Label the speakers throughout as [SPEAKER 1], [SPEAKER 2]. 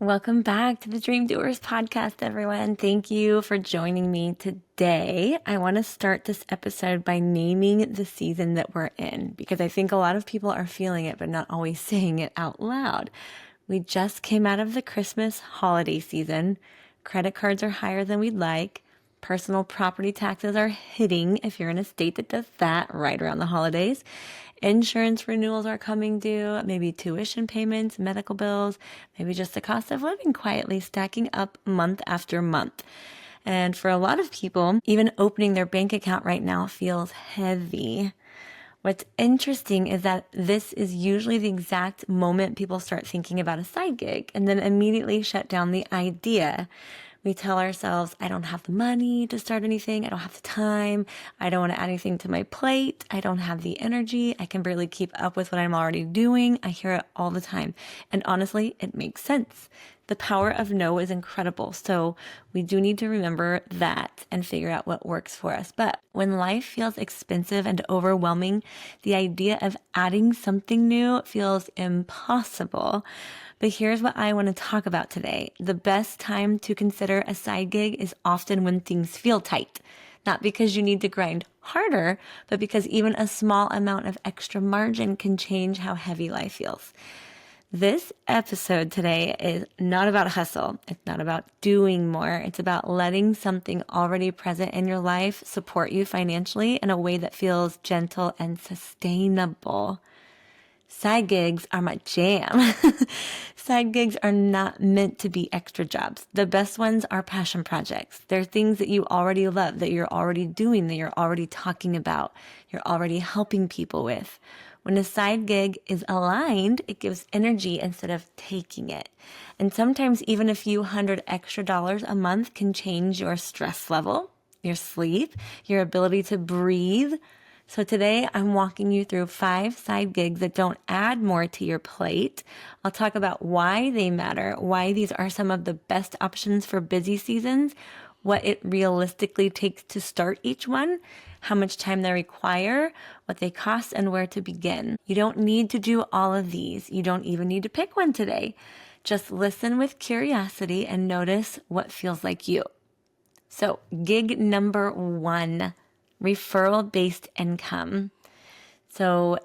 [SPEAKER 1] Welcome back to the Dream Doers Podcast, everyone. Thank you for joining me today. I want to start this episode by naming the season that we're in because I think a lot of people are feeling it, but not always saying it out loud. We just came out of the Christmas holiday season. Credit cards are higher than we'd like. Personal property taxes are hitting if you're in a state that does that right around the holidays. Insurance renewals are coming due, maybe tuition payments, medical bills, maybe just the cost of living quietly stacking up month after month. And for a lot of people, even opening their bank account right now feels heavy. What's interesting is that this is usually the exact moment people start thinking about a side gig and then immediately shut down the idea. We tell ourselves, I don't have the money to start anything. I don't have the time. I don't want to add anything to my plate. I don't have the energy. I can barely keep up with what I'm already doing. I hear it all the time. And honestly, it makes sense. The power of no is incredible. So we do need to remember that and figure out what works for us. But when life feels expensive and overwhelming, the idea of adding something new feels impossible. But here's what I want to talk about today. The best time to consider a side gig is often when things feel tight. Not because you need to grind harder, but because even a small amount of extra margin can change how heavy life feels. This episode today is not about hustle. It's not about doing more. It's about letting something already present in your life support you financially in a way that feels gentle and sustainable. Side gigs are my jam. Side gigs are not meant to be extra jobs. The best ones are passion projects. They're things that you already love, that you're already doing, that you're already talking about, you're already helping people with. When a side gig is aligned, it gives energy instead of taking it. And sometimes even a few $100 extra a month can change your stress level, your sleep, your ability to breathe. So today I'm walking you through 5 side gigs that don't add more to your plate. I'll talk about why they matter, why these are some of the best options for busy seasons, what it realistically takes to start each one, how much time they require, what they cost, and where to begin. You don't need to do all of these. You don't even need to pick one today. Just listen with curiosity and notice what feels like you. So, gig number 1. Referral-based income. So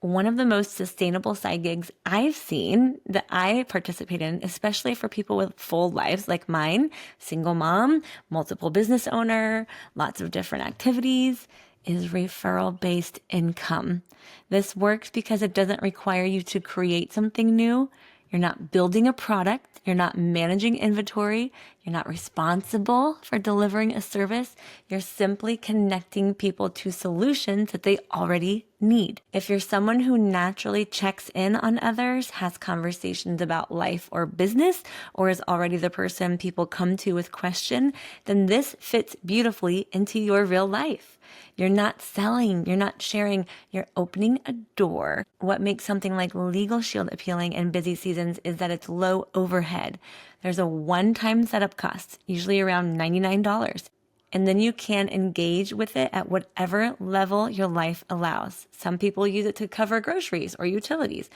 [SPEAKER 1] one of the most sustainable side gigs I've seen that I participate in, especially for people with full lives like mine, single mom, multiple business owner, lots of different activities, is referral-based income. This works because it doesn't require you to create something new. You're not building a product. You're not managing inventory. You're not responsible for delivering a service. You're simply connecting people to solutions that they already need. If you're someone who naturally checks in on others, has conversations about life or business, or is already the person people come to with question, then this fits beautifully into your real life. You're not selling, you're not sharing, you're opening a door. What makes something like Legal Shield appealing in busy seasons is that it's low overhead. There's a one-time setup cost, usually around $99. And then you can engage with it at whatever level your life allows. Some people use it to cover groceries or utilities.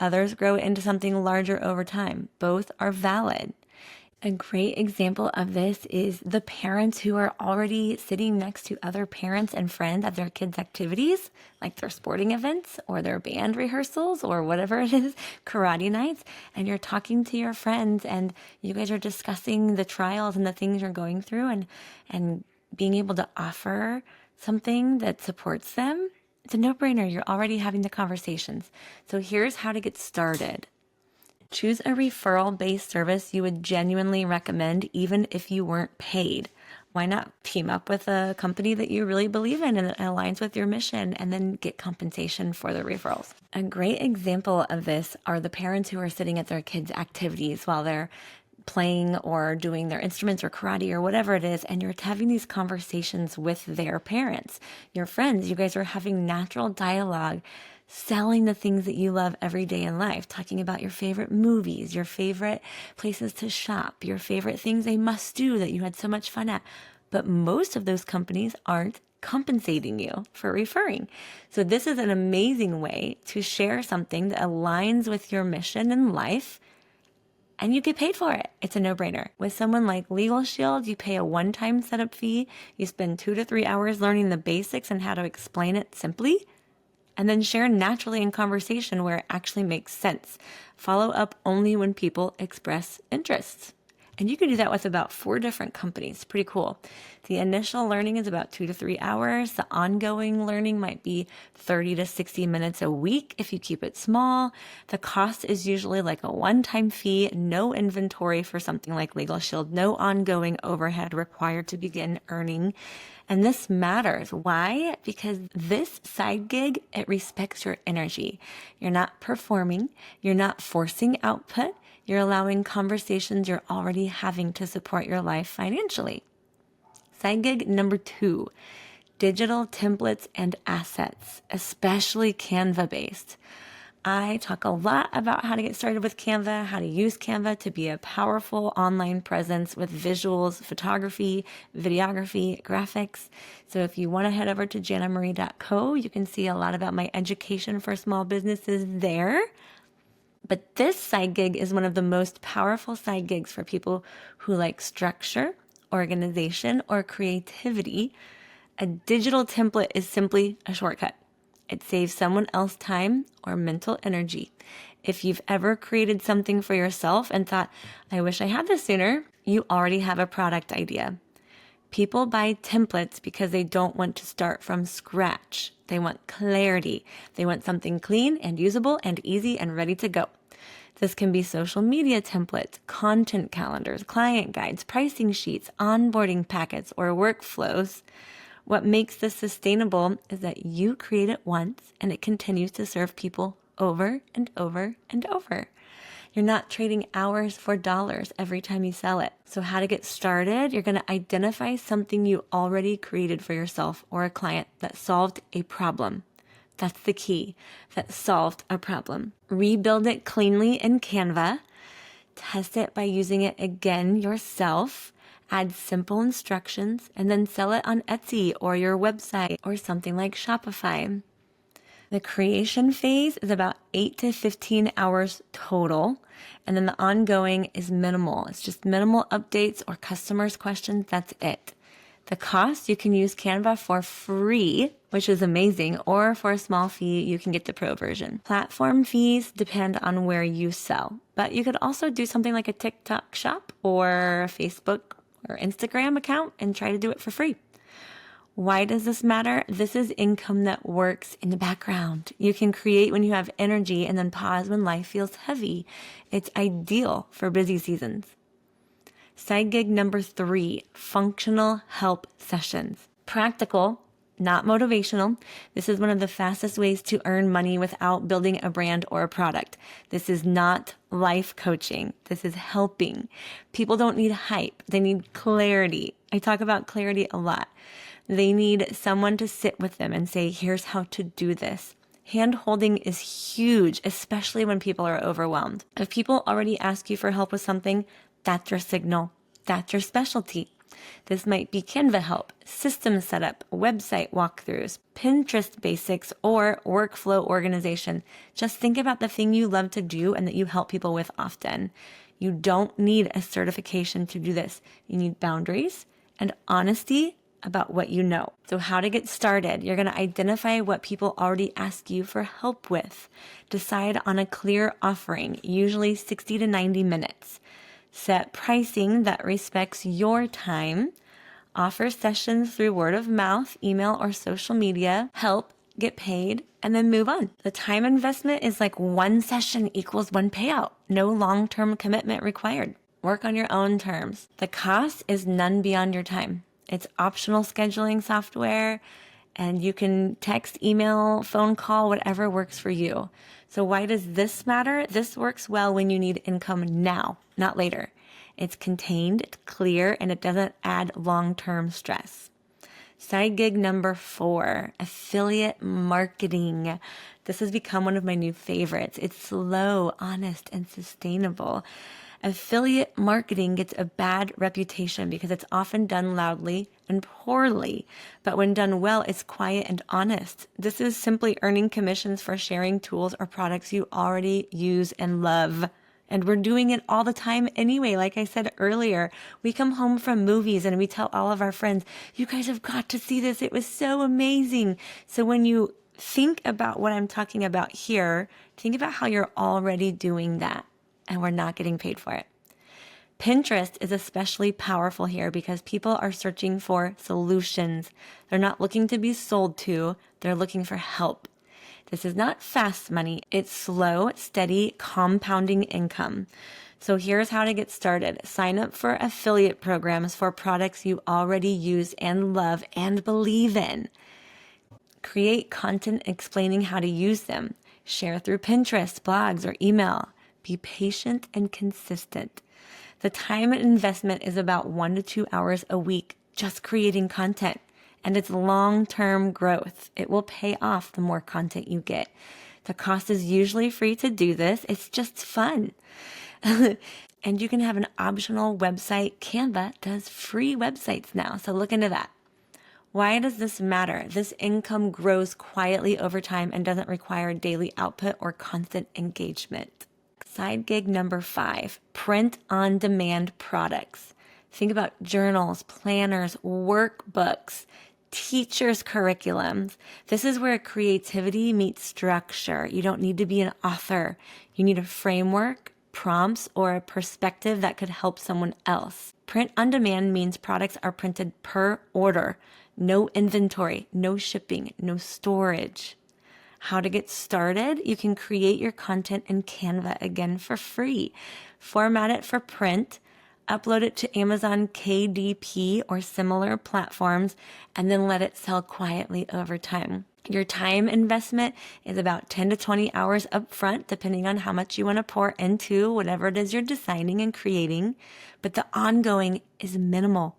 [SPEAKER 1] Others grow it into something larger over time. Both are valid. A great example of this is the parents who are already sitting next to other parents and friends at their kids' activities, like their sporting events or their band rehearsals or whatever it is, karate nights, and you're talking to your friends and you guys are discussing the trials and the things you're going through and being able to offer something that supports them. It's a no-brainer. You're already having the conversations. So here's how to get started. Choose a referral-based service you would genuinely recommend even if you weren't paid. Why not team up with a company that you really believe in and that aligns with your mission and then get compensation for the referrals? A great example of this are the parents who are sitting at their kids' activities while they're playing or doing their instruments or karate or whatever it is, and you're having these conversations with their parents, your friends. You guys are having natural dialogue, selling the things that you love every day in life, talking about your favorite movies, your favorite places to shop, your favorite things they must do that you had so much fun at. But most of those companies aren't compensating you for referring. So this is an amazing way to share something that aligns with your mission in life and you get paid for it. It's a no-brainer. With someone like Legal Shield, you pay a one-time setup fee. You spend 2 to 3 hours learning the basics and how to explain it simply, and then share naturally in conversation where it actually makes sense. Follow up only when people express interest. And you can do that with about 4 different companies. Pretty cool. The initial learning is about 2 to 3 hours. The ongoing learning might be 30 to 60 minutes a week if you keep it small. The cost is usually like a one-time fee, no inventory for something like Legal Shield, no ongoing overhead required to begin earning. And this matters. Why? Because this side gig, it respects your energy. You're not performing. You're not forcing output. You're allowing conversations you're already having to support your life financially. Side gig number 2, digital templates and assets, especially Canva-based. I talk a lot about how to get started with Canva, how to use Canva to be a powerful online presence with visuals, photography, videography, graphics. So if you want to head over to janamarie.co, you can see a lot about my education for small businesses there. But this side gig is one of the most powerful side gigs for people who like structure, organization, or creativity. A digital template is simply a shortcut. It saves someone else time or mental energy. If you've ever created something for yourself and thought, I wish I had this sooner, you already have a product idea. People buy templates because they don't want to start from scratch. They want clarity. They want something clean and usable and easy and ready to go. This can be social media templates, content calendars, client guides, pricing sheets, onboarding packets, or workflows. What makes this sustainable is that you create it once and it continues to serve people over and over and over. You're not trading hours for dollars every time you sell it. So how to get started? You're going to identify something you already created for yourself or a client that solved a problem. That's the key, that solved a problem. Rebuild it cleanly in Canva. Test it by using it again yourself. Add simple instructions and then sell it on Etsy or your website or something like Shopify. The creation phase is about 8 to 15 hours total. And then the ongoing is minimal. It's just minimal updates or customers' questions. That's it. The cost, you can use Canva for free, which is amazing, or for a small fee, you can get the pro version. Platform fees depend on where you sell, but you could also do something like a TikTok shop or a Facebook or Instagram account and try to do it for free. Why does this matter? This is income that works in the background. You can create when you have energy and then pause when life feels heavy. It's ideal for busy seasons. Side gig number 3, functional help sessions. Practical, not motivational. This is one of the fastest ways to earn money without building a brand or a product. This is not life coaching. This is helping. People don't need hype. They need clarity. I talk about clarity a lot. They need someone to sit with them and say, here's how to do this. Hand holding is huge, especially when people are overwhelmed. If people already ask you for help with something, that's your signal. That's your specialty. This might be Canva help, system setup, website walkthroughs, Pinterest basics, or workflow organization. Just think about the thing you love to do and that you help people with often. You don't need a certification to do this. You need boundaries and honesty about what you know. So how to get started? You're going to identify what people already ask you for help with. Decide on a clear offering, usually 60 to 90 minutes. Set pricing that respects your time. Offer sessions through word of mouth, email, or social media. Help, get paid, and then move on. The time investment is like one session equals one payout. No long-term commitment required. Work on your own terms. The cost is none beyond your time. It's optional scheduling software, and you can text, email, phone call, whatever works for you. So why does this matter? This works well when you need income now, not later. It's contained, it's clear, and it doesn't add long-term stress. Side gig number 4, affiliate marketing. This has become one of my new favorites. It's slow, honest, and sustainable. Affiliate marketing gets a bad reputation because it's often done loudly and poorly. But when done well, it's quiet and honest. This is simply earning commissions for sharing tools or products you already use and love. And we're doing it all the time anyway. Like I said earlier, we come home from movies and we tell all of our friends, you guys have got to see this. It was so amazing. So when you think about what I'm talking about here, think about how you're already doing that and we're not getting paid for it. Pinterest is especially powerful here because people are searching for solutions. They're not looking to be sold to, they're looking for help. This is not fast money. It's slow, steady, compounding income. So here's how to get started. Sign up for affiliate programs for products you already use and love and believe in. Create content explaining how to use them. Share through Pinterest, blogs, or email. Be patient and consistent. The time investment is about 1 to 2 hours a week just creating content, and it's long-term growth. It will pay off the more content you get. The cost is usually free to do this. It's just fun. And you can have an optional website. Canva does free websites now, so look into that. Why does this matter? This income grows quietly over time and doesn't require daily output or constant engagement. Side gig number 5, print-on-demand products. Think about journals, planners, workbooks, teachers' curriculums. This is where creativity meets structure. You don't need to be an author. You need a framework, prompts, or a perspective that could help someone else. Print-on-demand means products are printed per order. No inventory, no shipping, no storage. How to get started? You can create your content in Canva again for free. Format it for print, upload it to Amazon KDP or similar platforms, and then let it sell quietly over time. Your time investment is about 10 to 20 hours up front, depending on how much you want to pour into whatever it is you're designing and creating, but the ongoing is minimal.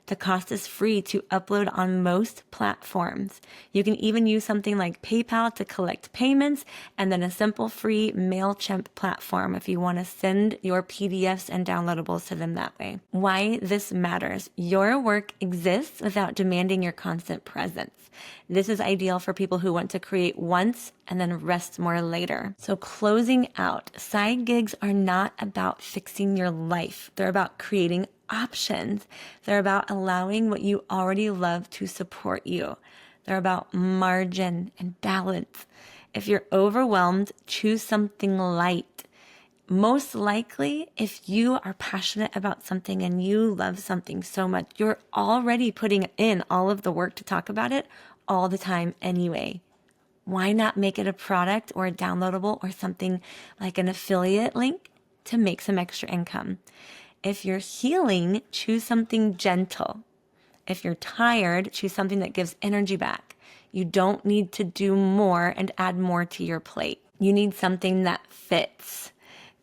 [SPEAKER 1] The cost is free to upload on most platforms. You can even use something like PayPal to collect payments, and then a simple free MailChimp platform if you want to send your PDFs and downloadables to them that way. Why this matters. Your work exists without demanding your constant presence. This is ideal for people who want to create once and then rest more later. So closing out, side gigs are not about fixing your life. They're about creating options. They're about allowing what you already love to support you. They're about margin and balance. If you're overwhelmed, choose something light. Most likely, if you are passionate about something and you love something so much, you're already putting in all of the work to talk about it all the time anyway. Why not make it a product or a downloadable or something like an affiliate link to make some extra income? If you're healing, choose something gentle. If you're tired, choose something that gives energy back. You don't need to do more and add more to your plate. You need something that fits.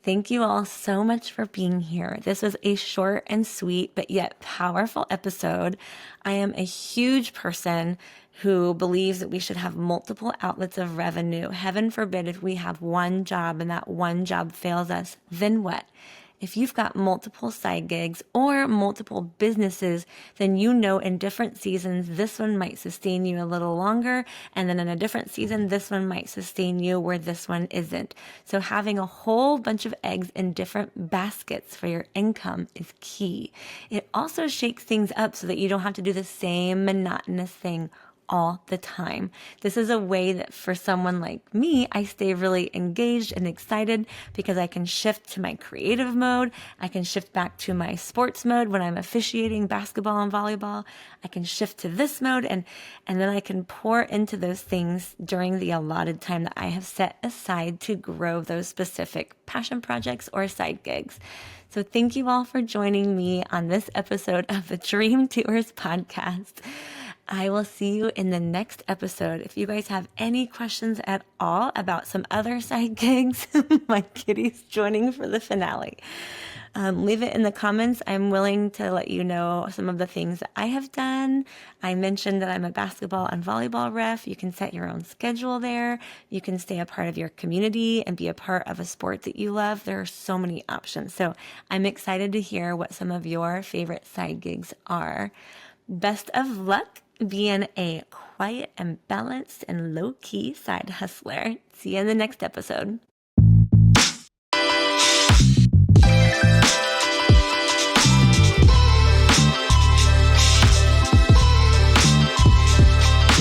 [SPEAKER 1] Thank you all so much for being here. This was a short and sweet, but yet powerful episode. I am a huge person who believes that we should have multiple outlets of revenue. Heaven forbid if we have one job and that one job fails us, then what? If you've got multiple side gigs or multiple businesses, then you know in different seasons, this one might sustain you a little longer. And then in a different season, this one might sustain you where this one isn't. So having a whole bunch of eggs in different baskets for your income is key. It also shakes things up so that you don't have to do the same monotonous thing all the time. This is a way that for someone like me, I stay really engaged and excited because I can shift to my creative mode. I can shift back to my sports mode when I'm officiating basketball and volleyball. I can shift to this mode and then I can pour into those things during the allotted time that I have set aside to grow those specific passion projects or side gigs. So thank you all for joining me on this episode of the Dream Doers Podcast. I will see you in the next episode. If you guys have any questions at all about some other side gigs, my kitty's joining for the finale. Leave it in the comments. I'm willing to let you know some of the things that I have done. I mentioned that I'm a basketball and volleyball ref. You can set your own schedule there. You can stay a part of your community and be a part of a sport that you love. There are so many options. So I'm excited to hear what some of your favorite side gigs are. Best of luck being a quiet and balanced and low-key side hustler. See you in the next episode.